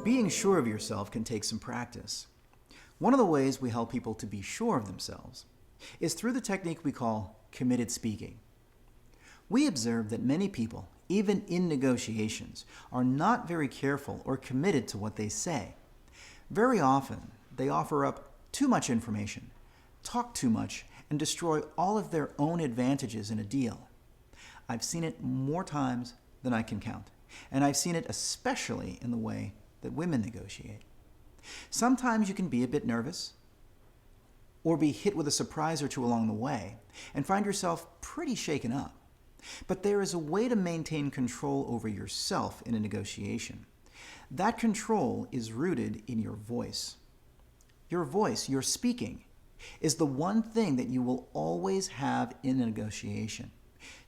Being sure of yourself can take some practice. One of the ways we help people to be sure of themselves is through the technique we call committed speaking. We observe that many people, even in negotiations, are not very careful or committed to what they say. Very often, they offer up too much information, talk too much, and destroy all of their own advantages in a deal. I've seen it more times than I can count, and I've seen it especially in the way that women negotiate. Sometimes you can be a bit nervous, or be hit with a surprise or two along the way, and find yourself pretty shaken up. But there is a way to maintain control over yourself in a negotiation. That control is rooted in your voice. Your voice, your speaking, is the one thing that you will always have in a negotiation.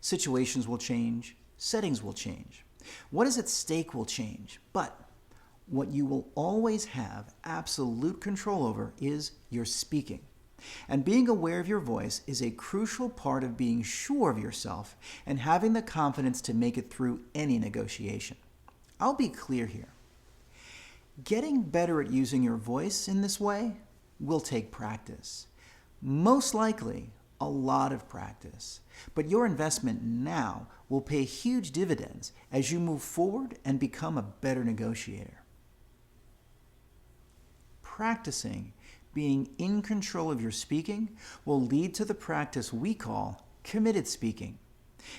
Situations will change, settings will change. What is at stake will change, but what you will always have absolute control over is your speaking. And being aware of your voice is a crucial part of being sure of yourself and having the confidence to make it through any negotiation. I'll be clear here. Getting better at using your voice in this way will take practice. Most likely, a lot of practice. But your investment now will pay huge dividends as you move forward and become a better negotiator. Practicing being in control of your speaking will lead to the practice we call committed speaking.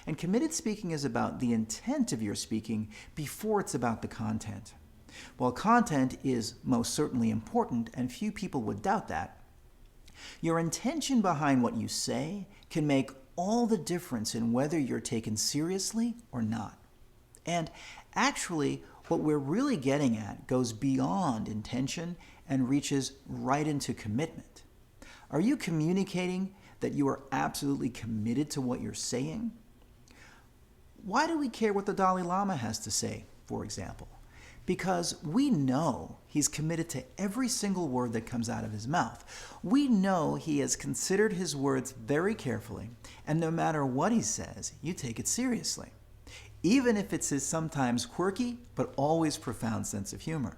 And committed speaking is about the intent of your speaking before it's about the content. While content is most certainly important, and few people would doubt that, your intention behind what you say can make all the difference in whether you're taken seriously or not. And actually, what we're really getting at goes beyond intention and reaches right into commitment. Are you communicating that you are absolutely committed to what you're saying? Why do we care what the Dalai Lama has to say, for example? Because we know he's committed to every single word that comes out of his mouth. We know he has considered his words very carefully, and no matter what he says, you take it seriously, even if it's his sometimes quirky but always profound sense of humor.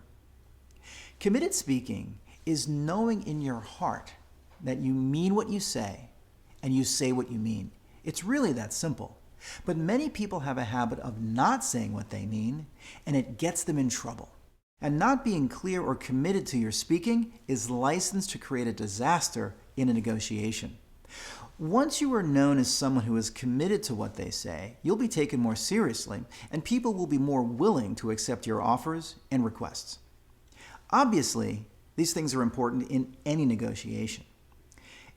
Committed speaking is knowing in your heart that you mean what you say and you say what you mean. It's really that simple. But many people have a habit of not saying what they mean, and it gets them in trouble. And not being clear or committed to your speaking is licensed to create a disaster in a negotiation. Once you are known as someone who is committed to what they say, you'll be taken more seriously, and people will be more willing to accept your offers and requests. Obviously, these things are important in any negotiation.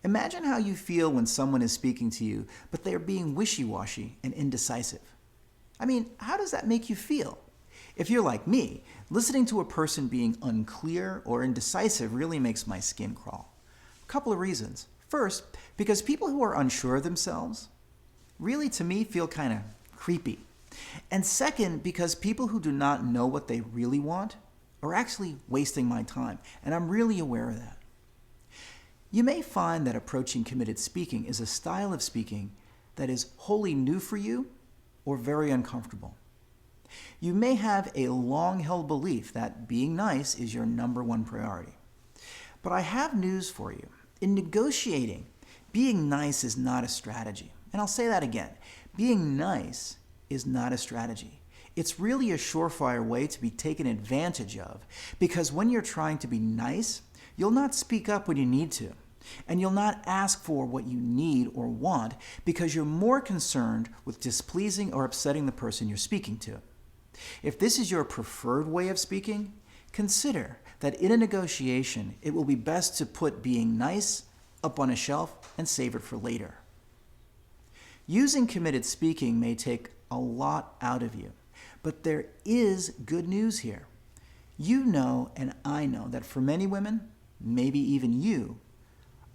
Imagine how you feel when someone is speaking to you, but they are being wishy-washy and indecisive. I mean, how does that make you feel? If you're like me, listening to a person being unclear or indecisive really makes my skin crawl. A couple of reasons. First, because people who are unsure of themselves really, to me, feel kind of creepy. And second, because people who do not know what they really want are actually wasting my time, and I'm really aware of that. You may find that approaching committed speaking is a style of speaking that is wholly new for you or very uncomfortable. You may have a long-held belief that being nice is your number one priority. But I have news for you. In negotiating, being nice is not a strategy. And I'll say that again. Being nice is not a strategy. It's really a surefire way to be taken advantage of, because when you're trying to be nice, you'll not speak up when you need to, and you'll not ask for what you need or want because you're more concerned with displeasing or upsetting the person you're speaking to. If this is your preferred way of speaking, consider that in a negotiation, it will be best to put being nice up on a shelf and save it for later. Using committed speaking may take a lot out of you, but there is good news here. You know and I know that for many women, maybe even you,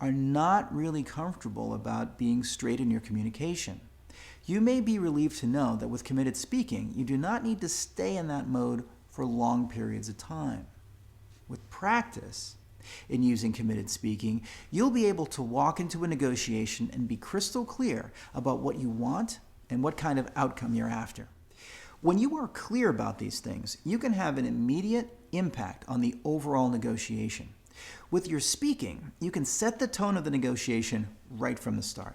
are not really comfortable about being straight in your communication. You may be relieved to know that with committed speaking, you do not need to stay in that mode for long periods of time. With practice in using committed speaking, you'll be able to walk into a negotiation and be crystal clear about what you want and what kind of outcome you're after. When you are clear about these things, you can have an immediate impact on the overall negotiation. With your speaking, you can set the tone of the negotiation right from the start.